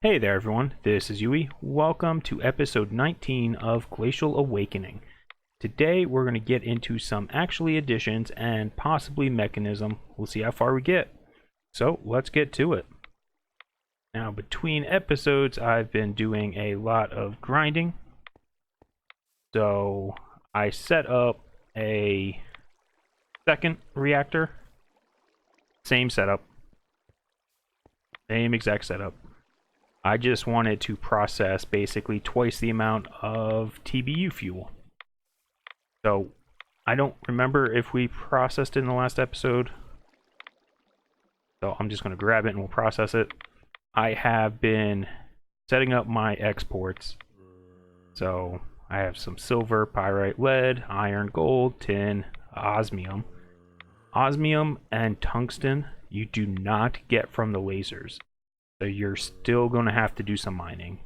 Hey there everyone, this is Yui. Welcome to episode 19 of Glacial Awakening. Today we're going to get into some actually additions and possibly Mekanism. We'll see how far we get. So let's get to it. Now between episodes I've been doing a lot of grinding. So I set up a second reactor. Same setup. Same exact setup. I just wanted to process basically twice the amount of TBU fuel. So I don't remember if we processed it in the last episode. So I'm just going to grab it and we'll process it. I have been setting up my exports. So I have some silver, pyrite, lead, iron, gold, tin, osmium. Osmium and tungsten you do not get from the lasers. So you're still going to have to do some mining.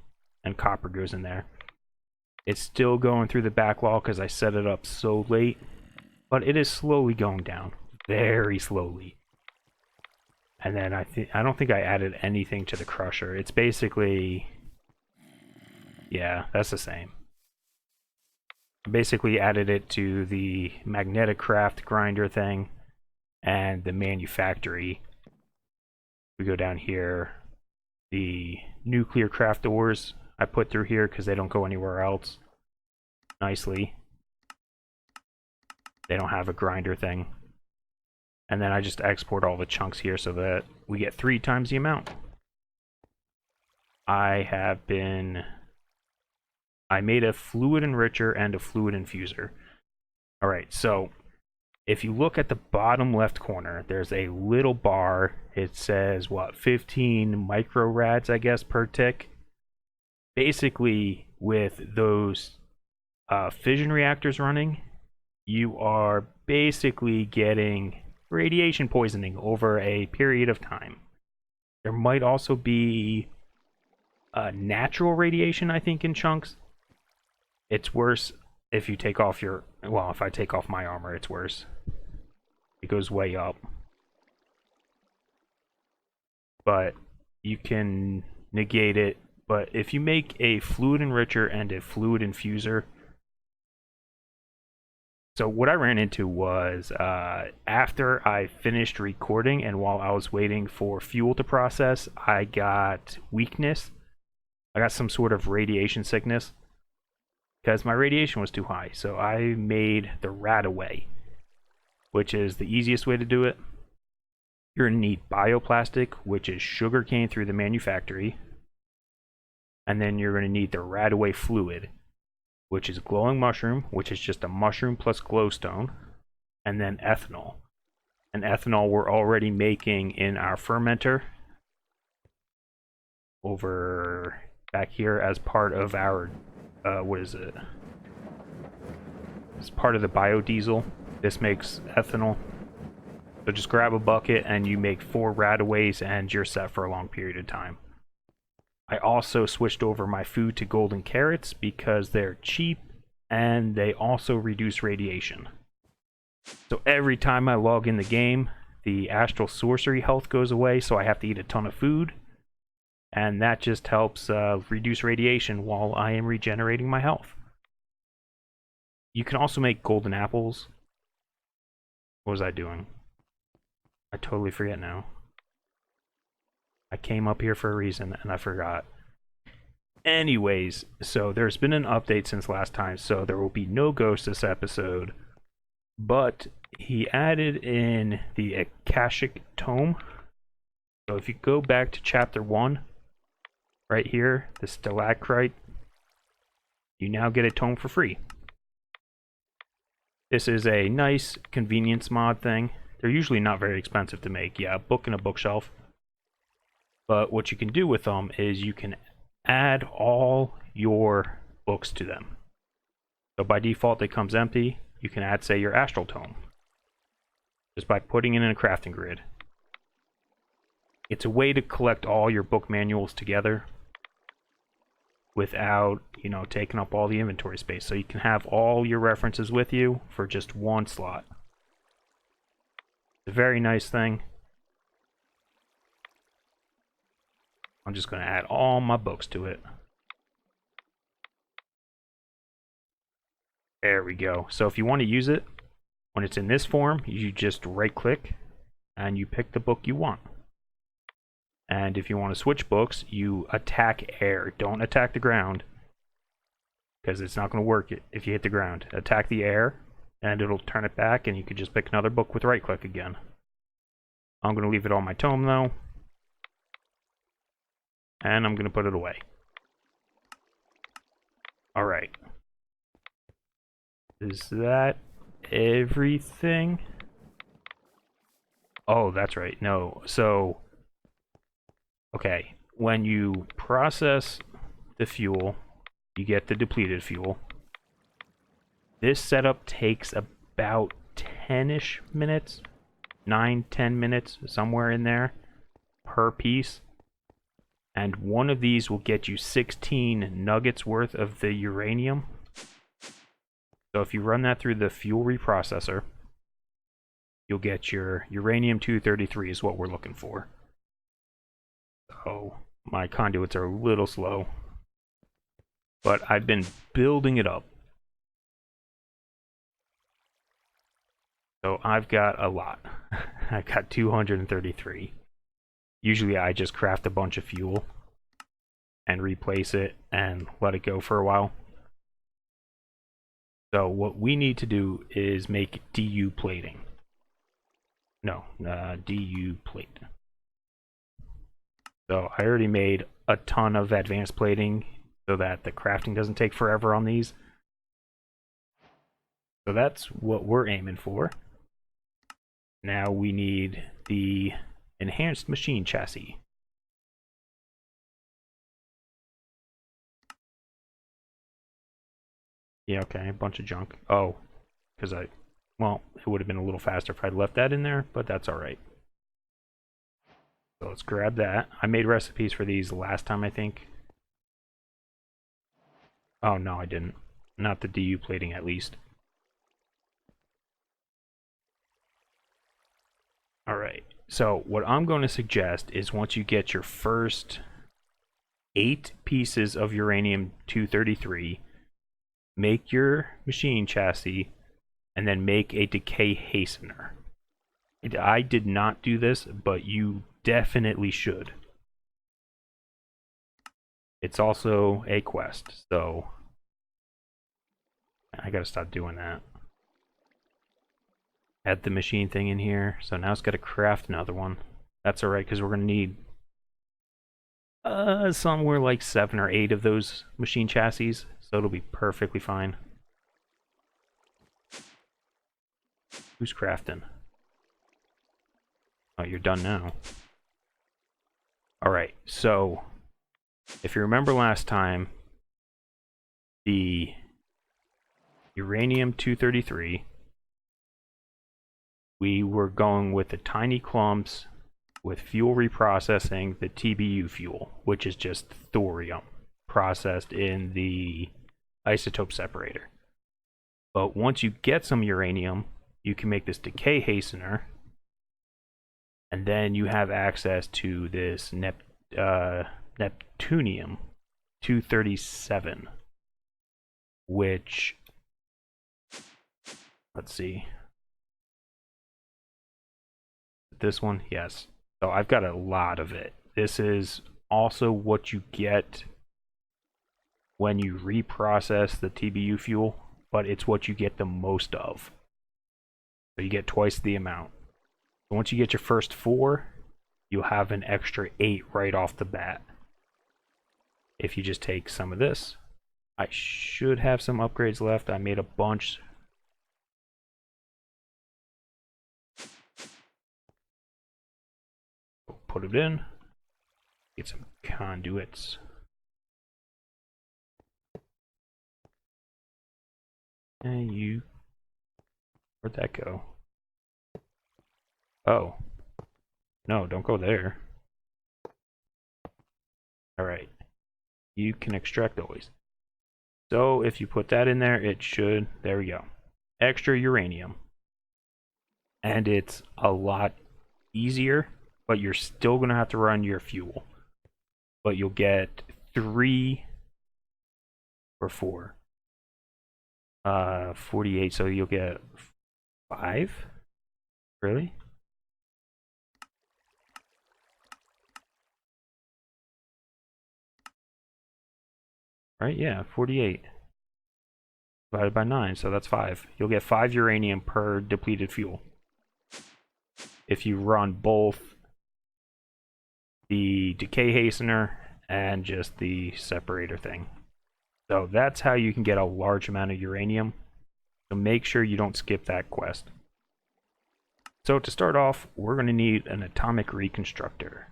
And copper goes in there. It's still going through the backlog because I set it up so late. But it is slowly going down. Very slowly. And then I don't think I added anything to the crusher. It's basically... yeah, that's the same. I basically added it to the magnetic craft grinder thing. And the manufactory. We go down here. The nuclear craft doors I put through here because they don't go anywhere else. Nicely. They don't have a grinder thing. And then I just export all the chunks here so that we get 3 times the amount. I made a fluid enricher and a fluid infuser. Alright, so if you look at the bottom left corner, there's a little bar. It says, what, 15 microrads, I guess, per tick. Basically, with those fission reactors running, you are basically getting radiation poisoning over a period of time. There might also be natural radiation, I think, in chunks. It's worse if you take off your... well, if I take off my armor, it's worse. It goes way up. But you can negate it. But if you make a fluid enricher and a fluid infuser... so what I ran into was after I finished recording and while I was waiting for fuel to process, I got weakness. I got some sort of radiation sickness. Because my radiation was too high. So I made the Radaway, which is the easiest way to do it. You're going to need bioplastic, which is sugarcane through the manufactory. And then you're going to need the Radaway fluid, which is glowing mushroom, which is just a mushroom plus glowstone. And then ethanol. And ethanol we're already making in our fermenter. Over back here as part of our... what is it? It's part of the biodiesel. This makes ethanol. So just grab a bucket and you make 4 Radaways and you're set for a long period of time. I also switched over my food to golden carrots because they're cheap and they also reduce radiation. So every time I log in the game, the astral sorcery health goes away, so I have to eat a ton of food. And that just helps reduce radiation while I am regenerating my health. You can also make golden apples. What was I doing? I totally forget now. I came up here for a reason and I forgot. Anyways, so there's been an update since last time, so there will be no ghost this episode. But he added in the Akashic Tome. So if you go back to chapter 1, right here, the stalactite, you now get a tome for free. This is a nice convenience mod thing. They're usually not very expensive to make. Yeah, a book and a bookshelf. But what you can do with them is you can add all your books to them. So by default it comes empty. You can add, say, your astral tome. Just by putting it in a crafting grid. It's a way to collect all your book manuals together without, you know, taking up all the inventory space. So you can have all your references with you for just one slot. It's a very nice thing. I'm just going to add all my books to it. There we go. So if you want to use it, when it's in this form, you just right click and you pick the book you want. And if you want to switch books, you attack air. Don't attack the ground, because it's not going to work if you hit the ground. Attack the air, and it'll turn it back, and you can just pick another book with right click again. I'm going to leave it on my tome, though. And I'm going to put it away. Alright. Is that everything? Oh, that's right. No. So, okay. When you process the fuel, you get the depleted fuel. This setup takes about 10-ish minutes. 9-10 minutes, somewhere in there, per piece. And one of these will get you 16 nuggets worth of the uranium. So if you run that through the fuel reprocessor, you'll get your uranium-233 is what we're looking for. So my conduits are a little slow, but I've been building it up. So I've got a lot. I've got 233. Usually I just craft a bunch of fuel and replace it and let it go for a while. So what we need to do is make DU plating. No, DU plate. So I already made a ton of advanced plating so that the crafting doesn't take forever on these. So that's what we're aiming for. Now we need the enhanced machine chassis. Yeah, okay, a bunch of junk. Oh, because well, it would have been a little faster if I'd left that in there, but that's alright. So let's grab that. I made recipes for these last time, I think. Oh, no, I didn't. Not the DU plating, at least. Alright, so what I'm going to suggest is once you get your first 8 pieces of uranium-233, make your machine chassis, and then make a decay hastener. I did not do this, but you definitely should. It's also a quest, so I gotta stop doing that. Add the machine thing in here, so now it's gotta craft another one. That's alright, because we're gonna need somewhere like 7 or 8 of those machine chassis, so it'll be perfectly fine. Who's crafting? Oh, you're done now. Alright, so if you remember last time, the uranium-233, we were going with the tiny clumps with fuel reprocessing, the TBU fuel, which is just thorium processed in the isotope separator. But once you get some uranium, you can make this decay hastener, and then you have access to this Neptunium-237, which, let's see, this one, yes. So I've got a lot of it. This is also what you get when you reprocess the TBU fuel, but it's what you get the most of. So you get twice the amount. So once you get your first 4, you'll have an extra 8 right off the bat. If you just take some of this, I should have some upgrades left. I made a bunch. Put it in. Get some conduits. And you... Where'd that go? Oh. No, don't go there. Alright. You can extract always. So if you put that in there, it should... There we go. Extra uranium. And it's a lot easier, but you're still going to have to run your fuel. but you'll get 3 or 4. 48, so you'll get 5? Really? Right, yeah, 48. Divided by 9, so that's 5. You'll get 5 uranium per depleted fuel. If you run both the decay hastener and just the separator thing. So that's how you can get a large amount of uranium. So make sure you don't skip that quest. So to start off, we're going to need an Atomic Reconstructor.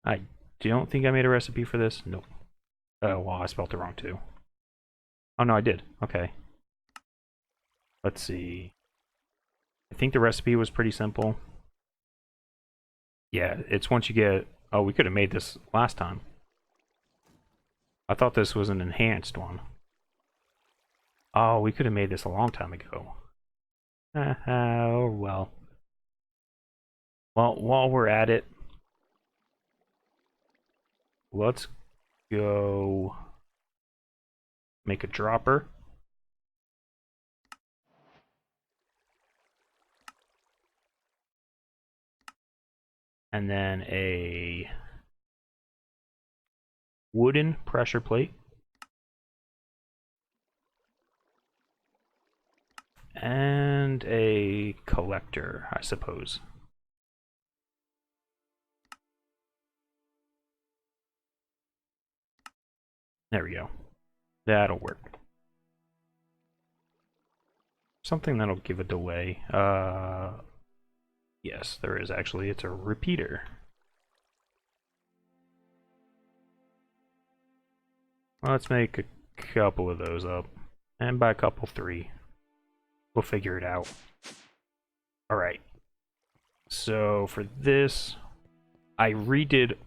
I don't think I made a recipe for this. Nope. Oh, well, I spelled it wrong too. Oh, no, I did. Okay. Let's see. I think the recipe was pretty simple. Yeah, it's once you get... Oh, we could have made this last time. I thought this was an enhanced one. Oh, we could have made this a long time ago. Oh, well. Well, while we're at it, let's go make a dropper. And then a wooden pressure plate. And a collector, I suppose. There we go. That'll work. Something that'll give a delay. Yes, there is actually. It's a repeater. Let's make a couple of those up. And by a couple, 3. We'll figure it out. Alright. So for this, I redid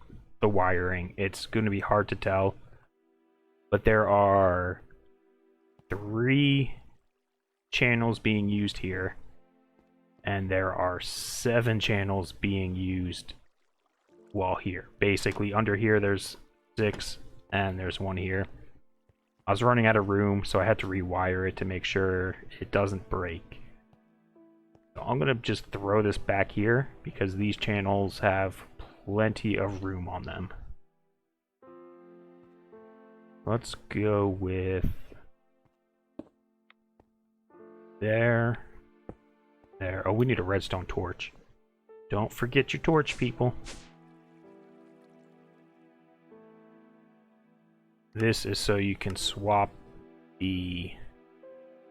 the wiring. It's going to be hard to tell. But there are 3 channels being used here. And there are 7 channels being used while here. Basically, under here there's 6, and there's 1 here. I was running out of room, so I had to rewire it to make sure it doesn't break. So I'm going to just throw this back here, because these channels have plenty of room on them. Let's go with... There. There. Oh, we need a redstone torch. Don't forget your torch, people. This is so you can swap the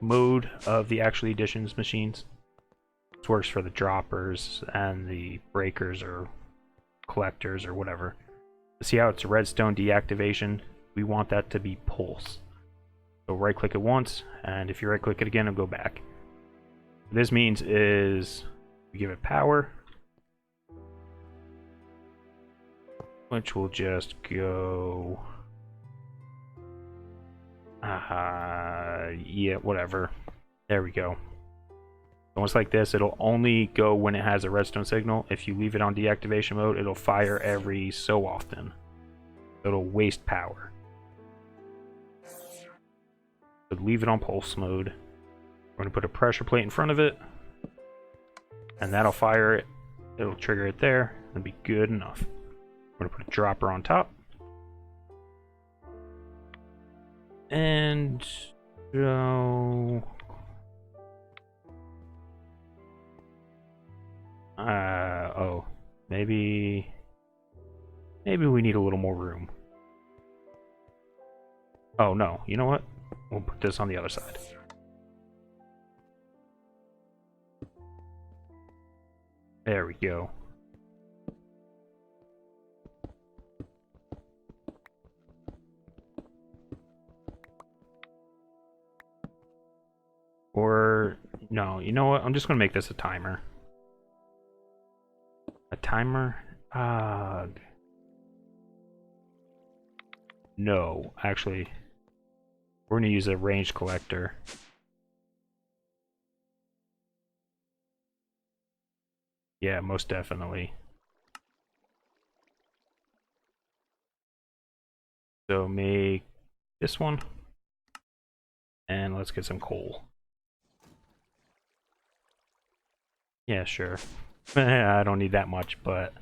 mode of the actual editions machines. This works for the droppers and the breakers or collectors or whatever. See how it's redstone deactivation? We want that to be pulse. So right click it once, and if you right click it again, it'll go back. What this means is we give it power, which will just go... yeah, whatever. There we go. Almost like this, it'll only go when it has a redstone signal. If you leave it on deactivation mode, it'll fire every so often. It'll waste power. So leave it on pulse mode. We're going to put a pressure plate in front of it, and that'll fire it. It'll trigger it there. It'll be good enough. We're going to put a dropper on top. And go... oh, maybe we need a little more room. Oh no, you know what? We'll put this on the other side. There we go. Or, no, you know what? I'm just going to make this a timer. A timer? No, actually, we're going to use a range collector. Yeah, most definitely. So make this one, and let's get some coal. Yeah, sure. I don't need that much, but...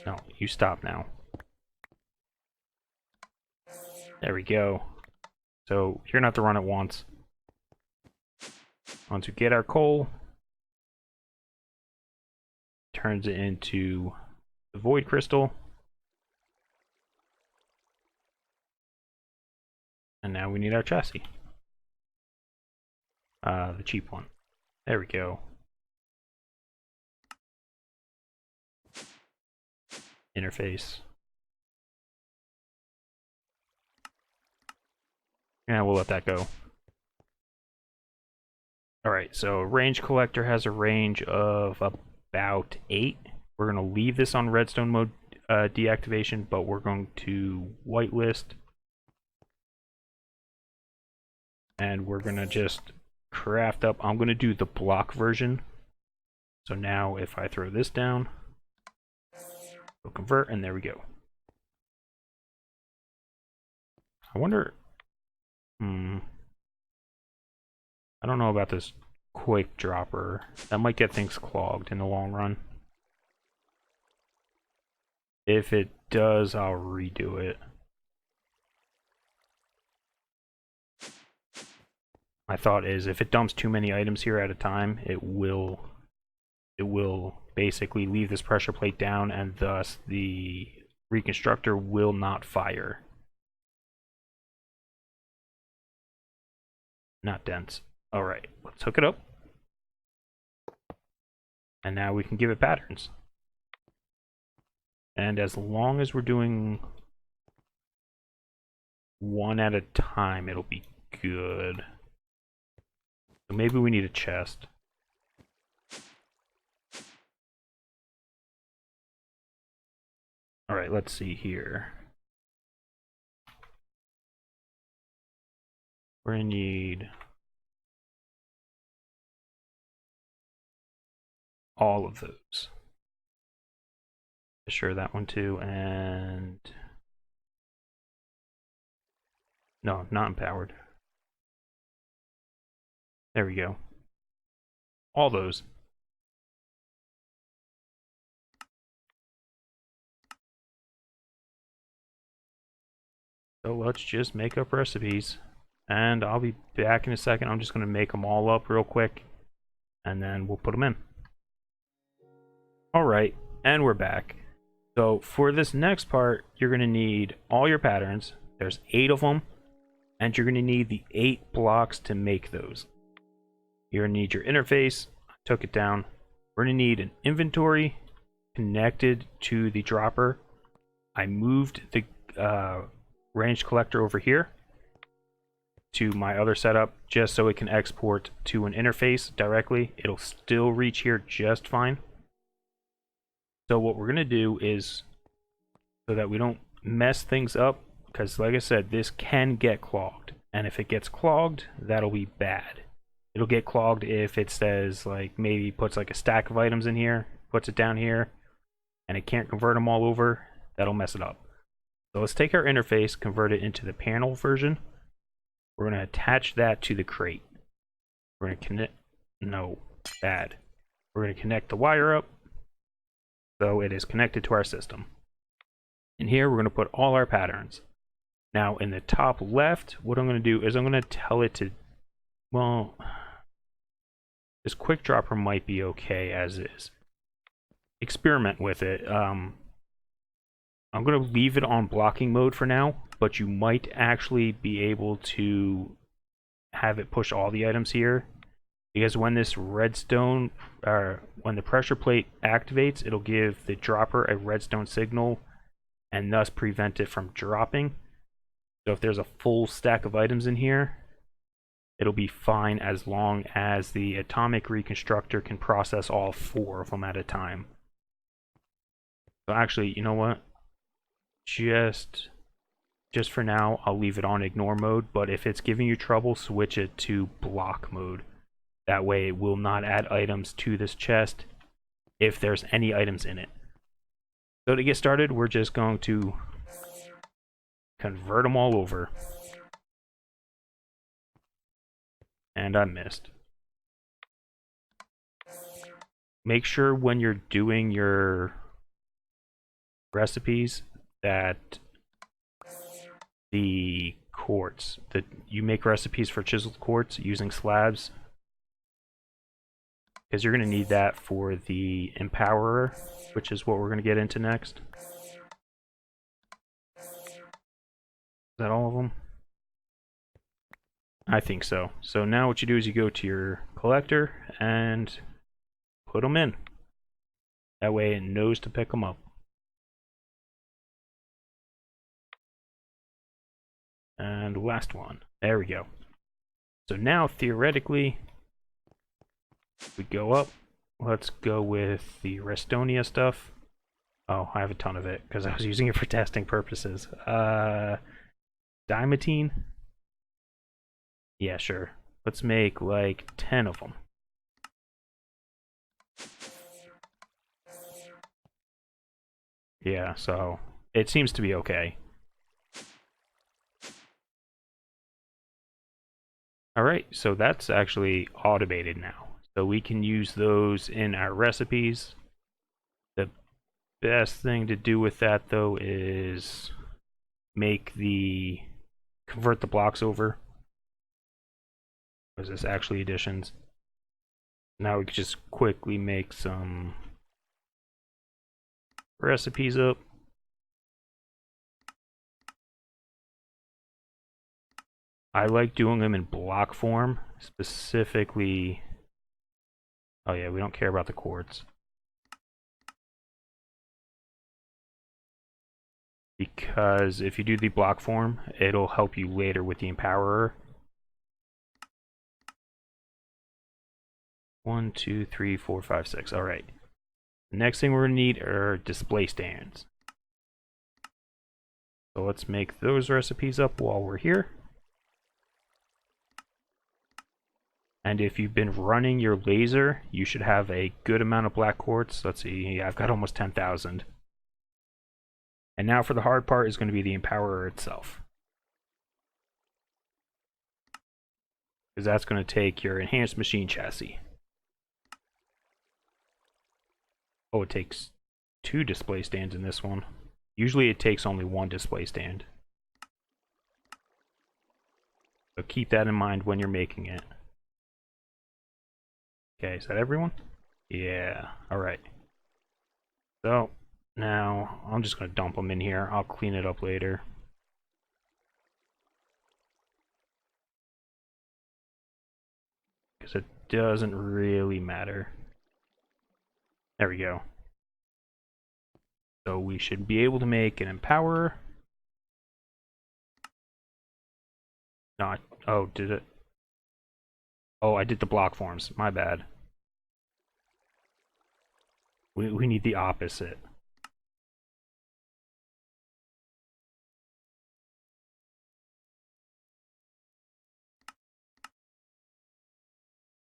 No, you stop now. There we go. So you're gonna have to run it once. Once we get our coal, turns it into the void crystal. And now we need our chassis. The cheap one. There we go. Interface. Yeah, we'll let that go. Alright, so range collector has a range of about 8. We're going to leave this on redstone mode deactivation, but we're going to whitelist. And we're going to just craft up. I'm going to do the block version. So now if I throw this down, it'll convert, and there we go. I wonder... I don't know about this quick dropper. That might get things clogged in the long run. If it does, I'll redo it. My thought is if it dumps too many items here at a time, it will basically leave this pressure plate down, and thus the reconstructor will not fire. Not dense. Alright, let's hook it up. And now we can give it patterns. And as long as we're doing one at a time, it'll be good. So maybe we need a chest. Alright, let's see here. We're gonna need all of those. Sure, that one too, and no, not empowered. There we go. All those. So let's just make up recipes. And I'll be back in a second. I'm just going to make them all up real quick. And then we'll put them in. Alright, and we're back. So for this next part, you're going to need all your patterns. There's 8 of them. And you're going to need the 8 blocks to make those. You're going to need your interface. I took it down. We're going to need an inventory connected to the dropper. I moved the range collector over here to my other setup just so it can export to an interface directly. It'll still reach here just fine. So what we're going to do is, so that we don't mess things up, because like I said, this can get clogged. And if it gets clogged, that'll be bad. It'll get clogged if it says, like, maybe puts like a stack of items in here, puts it down here, and it can't convert them all over. That'll mess it up. So let's take our interface, convert it into the panel version. We're going to attach that to the crate. We're going to connect... No, bad. We're going to connect the wire up so it is connected to our system. In here, we're going to put all our patterns. Now, in the top left, what I'm going to do is I'm going to tell it to... Well, this quick dropper might be okay as is. Experiment with it. I'm going to leave it on blocking mode for now, but you might actually be able to have it push all the items here, because when this redstone, when the pressure plate activates, it'll give the dropper a redstone signal and thus prevent it from dropping. So if there's a full stack of items in here, it'll be fine as long as the Atomic Reconstructor can process all 4 of them at a time. So actually, you know what? Just for now, I'll leave it on ignore mode, but if it's giving you trouble, switch it to block mode. That way it will not add items to this chest if there's any items in it. So to get started, we're just going to convert them all over. And I missed. Make sure when you're doing your recipes that the quartz, that you make recipes for chiseled quartz using slabs, because you're going to need that for the empowerer, which is what we're going to get into next. Is that all of them? I think so. So now what you do is you go to your collector and put them in. That way it knows to pick them up. And last one. There we go. So now theoretically, we go up. Let's go with the Restonia stuff. Oh, I have a ton of it because I was using it for testing purposes. Diamantine? Yeah, sure. Let's make like 10 of them. Yeah, so it seems to be okay. Alright, so that's actually automated now. So we can use those in our recipes. The best thing to do with that though is convert the blocks over. Is this actually additions? Now we can just quickly make some recipes up. I like doing them in block form, specifically. Oh yeah, we don't care about the quartz. Because if you do the block form, it'll help you later with the empowerer. 1, 2, 3, 4, 5, 6. Alright. The next thing we're going to need are display stands. So let's make those recipes up while we're here. And if you've been running your laser, you should have a good amount of black quartz. Let's see, I've got almost 10,000. And now for the hard part is going to be the empowerer itself. Because that's going to take your enhanced machine chassis. Oh, it takes 2 display stands in this one. Usually it takes only 1 display stand. So keep that in mind when you're making it. Okay, is that everyone? Yeah, alright. So, now I'm just going to dump them in here. I'll clean it up later. Because it doesn't really matter. There we go. So we should be able to make an empowerer. No, oh, did it? Oh, I did the block forms. My bad. We need the opposite.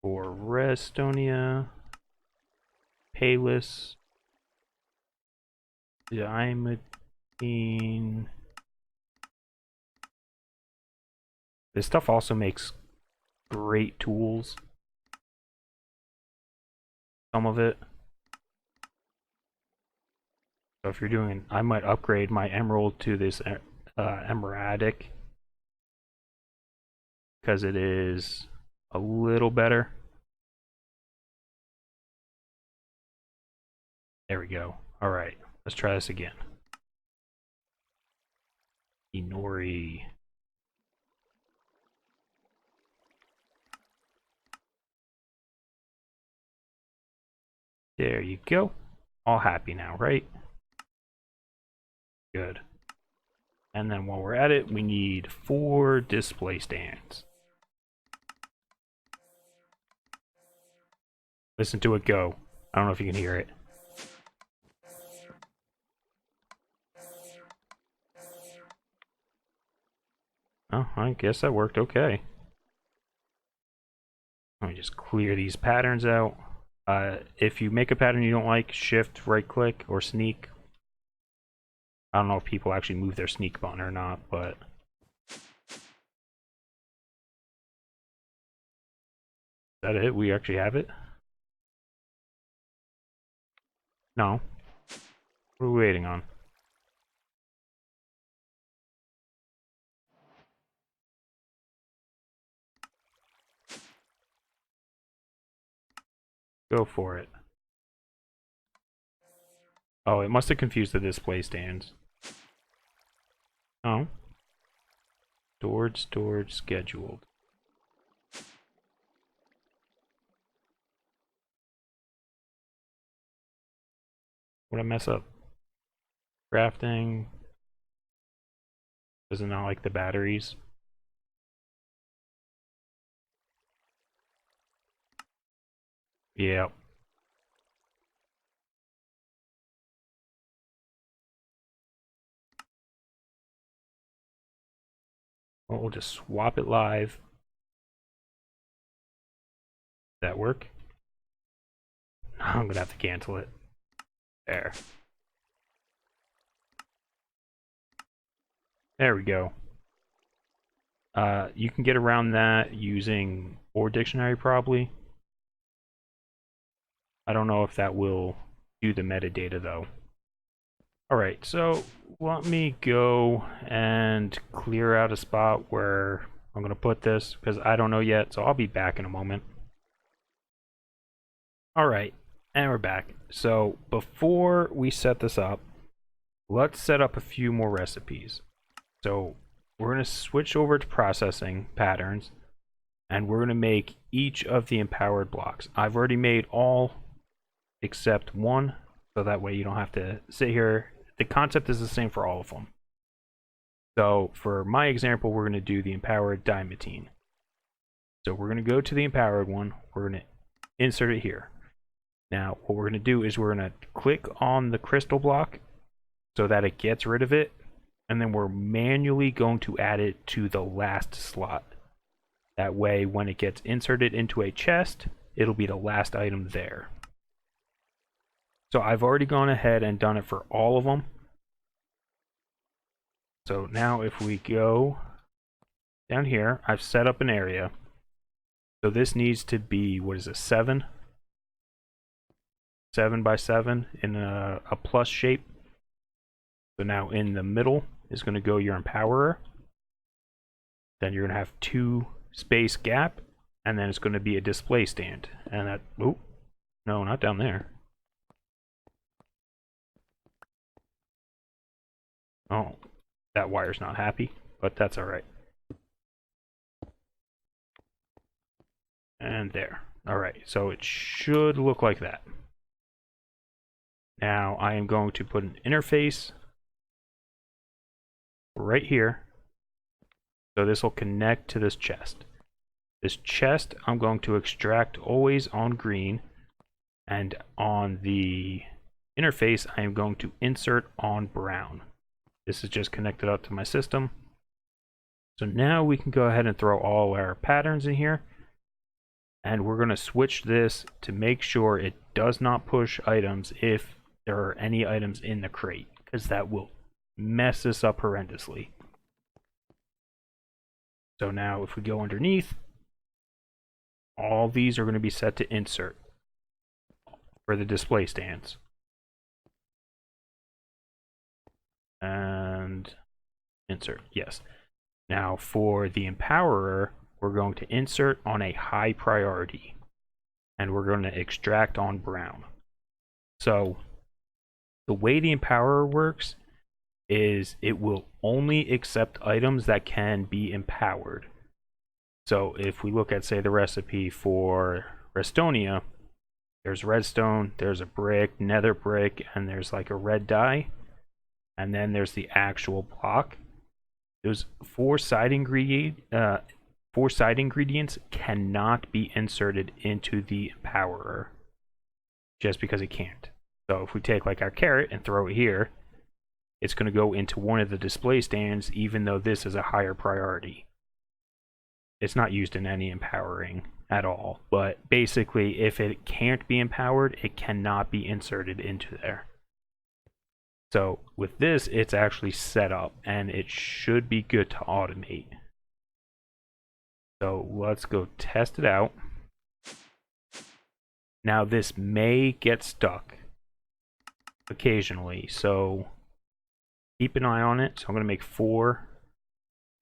For Restonia, Payless, Diamantine. This stuff also makes great tools. Some of it. So if you're doing, I might upgrade my emerald to this emeradic because it is a little better. There we go. All right, let's try this again. Inori. There you go. All happy now, right? Good. And then while we're at it, we need 4 display stands. Listen to it go. I don't know if you can hear it. Oh, I guess that worked okay. Let me just clear these patterns out. If you make a pattern you don't like, shift, right click, or sneak. I don't know if people actually move their sneak button or not, but... Is that it? We actually have it? No. What are we waiting on? Go for it. Oh, it must have confused the display stands. Oh. Stored, scheduled. What'd I mess up? Crafting. Does it not like the batteries? Yeah. Well, we'll just swap it live. That work? I'm gonna have to cancel it. There. There we go. You can get around that using Or Dictionary probably. I don't know if that will do the metadata though. Alright, so let me go and clear out a spot where I'm going to put this because I don't know yet, so I'll be back in a moment. Alright, and we're back. So before we set this up, let's set up a few more recipes. So we're going to switch over to processing patterns, and we're going to make each of the empowered blocks. I've already made all except one, so that way you don't have to sit here. The concept is the same for all of them. So for my example, we're going to do the empowered dimetine. So we're going to go to the empowered one. We're going to insert it here. Now what we're going to do is we're going to click on the crystal block so that it gets rid of it, and then we're manually going to add it to the last slot. That way when it gets inserted into a chest, it'll be the last item there. So I've already gone ahead and done it for all of them. So now if we go down here, I've set up an area. So this needs to be, what is it, 7? 7 by 7 in a plus shape. So now in the middle is going to go your empowerer. Then you're going to have 2 space gap, and then it's going to be a display stand. And that, oh, no, not down there. Oh, that wire's not happy, but that's alright. And there. Alright, so it should look like that. Now I am going to put an interface right here. So this will connect to this chest. This chest I'm going to extract always on green, and on the interface I am going to insert on brown. This is just connected up to my system. So now we can go ahead and throw all our patterns in here. And we're going to switch this to make sure it does not push items if there are any items in the crate, because that will mess this up horrendously. So now if we go underneath, all these are going to be set to insert for the display stands. And insert, yes. Now for the empowerer, we're going to insert on a high priority, and we're going to extract on brown. So the way the empowerer works is it will only accept items that can be empowered. So if we look at, say, the recipe for Restonia, there's redstone, there's a brick, nether brick, and there's like a red dye. And then there's the actual block. Those 4 side ingredients cannot be inserted into the empowerer, just because it can't. So if we take like our carrot and throw it here, it's going to go into one of the display stands, even though this is a higher priority. It's not used in any empowering at all, but basically if it can't be empowered, it cannot be inserted into there. So with this, it's actually set up and it should be good to automate. So let's go test it out. Now this may get stuck occasionally, so keep an eye on it. So I'm going to make 4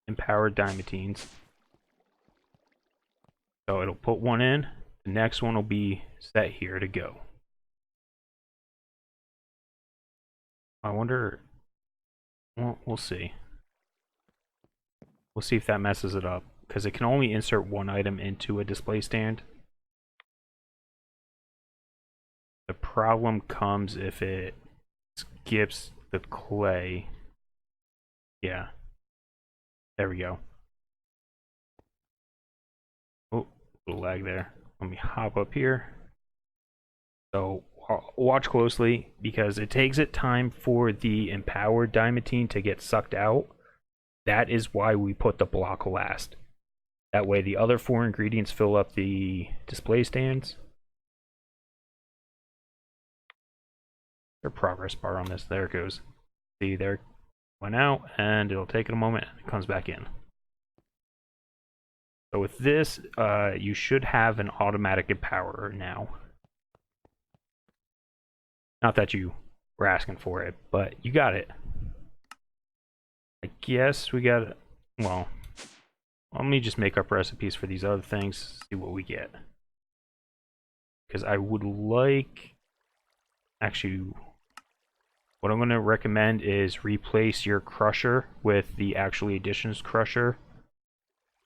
empowered diamantines. So it'll put one in, the next one will be set here to go. I wonder, well, we'll see. We'll see if that messes it up, because it can only insert one item into a display stand. The problem comes if it skips the clay. Yeah. There we go. Oh, a little lag there. Let me hop up here. So watch closely, because it takes it time for the empowered diamantine to get sucked out. That is why we put the block last. That way the other 4 ingredients fill up the display stands. There's a progress bar on this. There it goes. See, there it went out, and it'll take it a moment and it comes back in. So with this, you should have an automatic empowerer now. Not that you were asking for it, but you got it. I guess we got it. Well, let me just make up recipes for these other things, see what we get. Because I would like... Actually, what I'm going to recommend is replace your crusher with the Actually Additions crusher.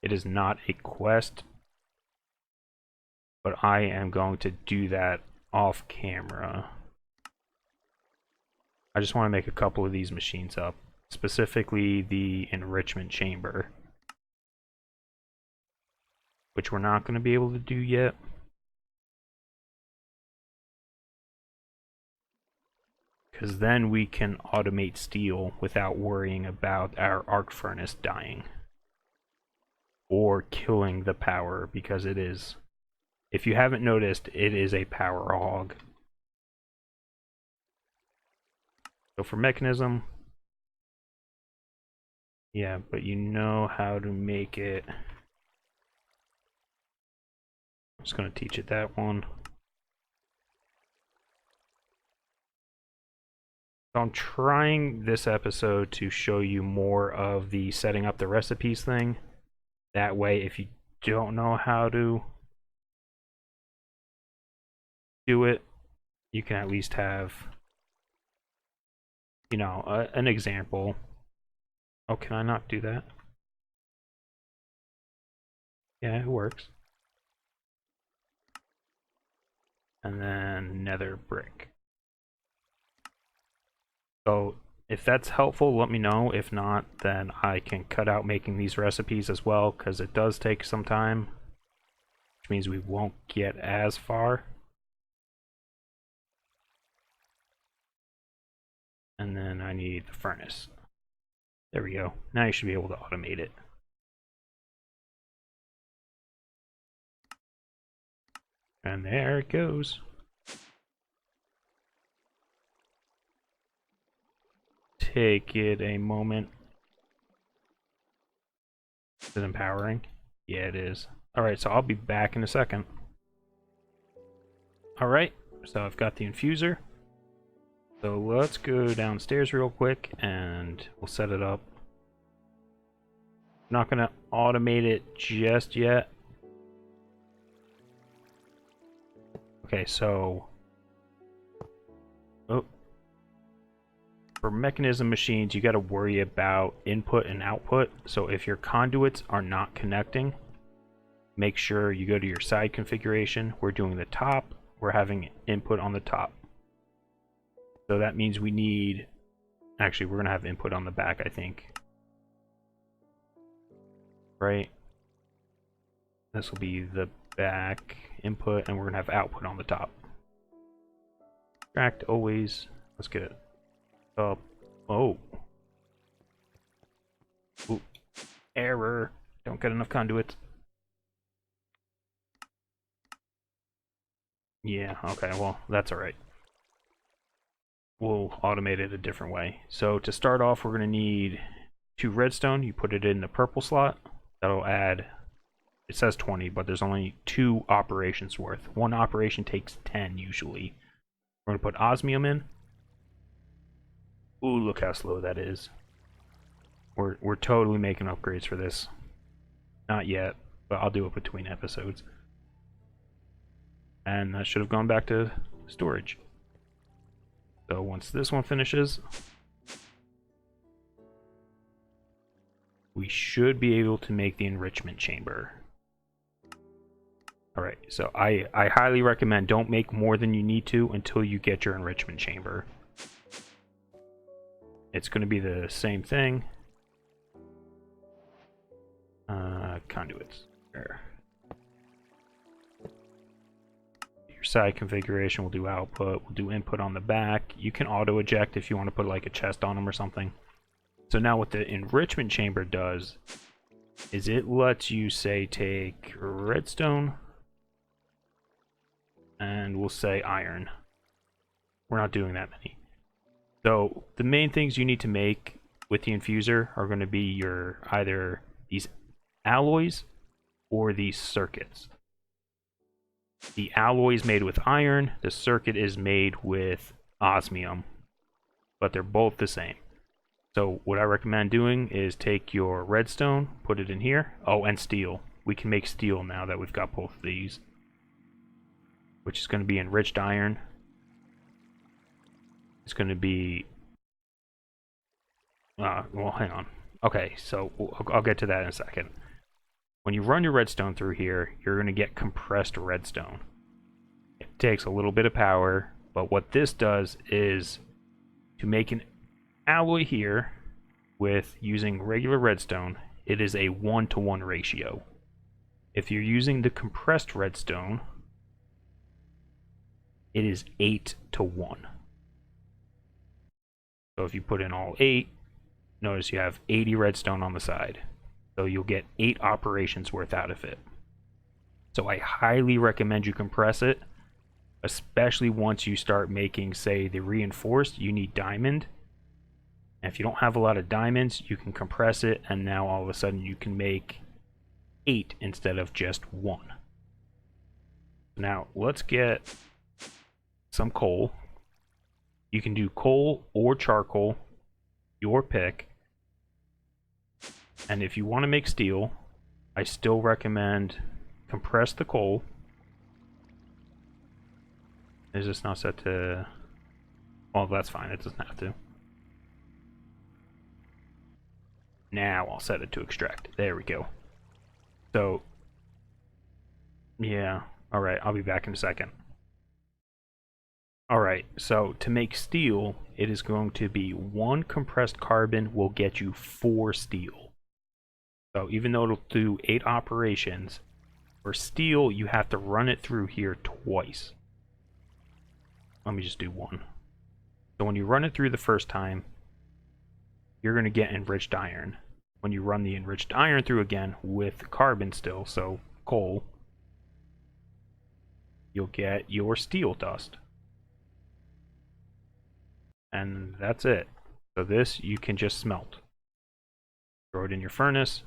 It is not a quest, but I am going to do that off camera. I just want to make a couple of these machines up, specifically the Enrichment Chamber, which we're not going to be able to do yet. Because then we can automate steel without worrying about our arc furnace dying. Or killing the power, because it is, if you haven't noticed, it is a power hog. So for Mekanism, yeah, but you know how to make it. I'm just going to teach it that one. So I'm trying this episode to show you more of the setting up the recipes thing. That way, if you don't know how to do it, you can at least have, you know, an example. Oh, can I not do that? Yeah, it works. And then nether brick. So if that's helpful, let me know. If not, then I can cut out making these recipes as well, because it does take some time, which means we won't get as far. And then I need the furnace. There we go. Now you should be able to automate it. And there it goes. Take it a moment. Is it empowering? Yeah, it is. Alright, so I'll be back in a second. Alright, so I've got the infuser. So let's go downstairs real quick and we'll set it up. I'm not going to automate it just yet. Okay, so... Oh. For Mekanism machines, you got to worry about input and output. So if your conduits are not connecting, make sure you go to your side configuration. We're doing the top. We're having input on the top. So that means we need... Actually, we're going to have input on the back, I think. Right? This will be the back input, and we're going to have output on the top. Extract always. Let's get it up. Oh. Ooh. Error. Don't get enough conduits. Yeah, okay, well, that's alright. we'll automate it a different way. So to start off, we're going to need 2 redstone. You put it in the purple slot. That'll add, it says 20, but there's only 2 operations worth. One operation takes 10 usually. We're going to put osmium in. Ooh, look how slow that is. We're totally making upgrades for this. Not yet, but I'll do it between episodes. And that should have gone back to storage. So once this one finishes, we should be able to make the enrichment chamber. Alright, so I highly recommend don't make more than you need to until you get your enrichment chamber. It's going to be the same thing. Conduits. There. Your side configuration, we'll do output, we'll do input on the back. You can auto eject if you want to put like a chest on them or something. So now what the enrichment chamber does is it lets you say take redstone and we'll say iron. We're not doing that many. So the main things you need to make with the infuser are going to be your either these alloys or these circuits. The alloy is made with iron, the circuit is made with osmium, but they're both the same. So what I recommend doing is take your redstone, put it in here. Oh, and steel. We can make steel now that we've got both of these, which is going to be enriched iron. It's going to be well, hang on. Okay, so I'll get to that in a second. When you run your redstone through here, you're going to get compressed redstone. It takes a little bit of power, but what this does is to make an alloy here with using regular redstone, it is a 1-to-1 ratio. If you're using the compressed redstone, it is 8-to-1. So if you put in all 8, notice you have 80 redstone on the side. So you'll get 8 operations worth out of it. So I highly recommend you compress it, especially once you start making, say, the reinforced. You need diamond. And if you don't have a lot of diamonds, you can compress it, and now all of a sudden you can make 8 instead of just 1. Now let's get some coal. You can do coal or charcoal, your pick. And if you want to make steel, I still recommend compress the coal. Is this not set to... Well, that's fine, it doesn't have to. Now I'll set it to extract. There we go. So, yeah, alright, I'll be back in a second. Alright, so to make steel, it is going to be 1 compressed carbon will get you 4 steel. So even though it'll do 8 operations, for steel you have to run it through here twice. Let me just do 1. So when you run it through the first time, you're going to get enriched iron. When you run the enriched iron through again with carbon still, so coal, you'll get your steel dust. And that's it. So this you can just smelt. Throw it in your furnace.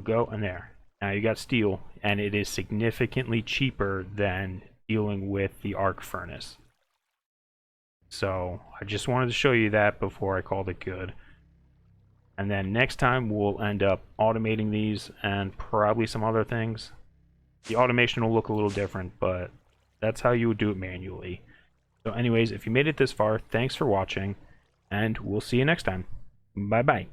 Go, and there. Now you got steel, and it is significantly cheaper than dealing with the arc furnace. So I just wanted to show you that before I called it good. And then next time we'll end up automating these and probably some other things. The automation will look a little different, but that's how you would do it manually. So anyways, if you made it this far, thanks for watching, and we'll see you next time. Bye bye.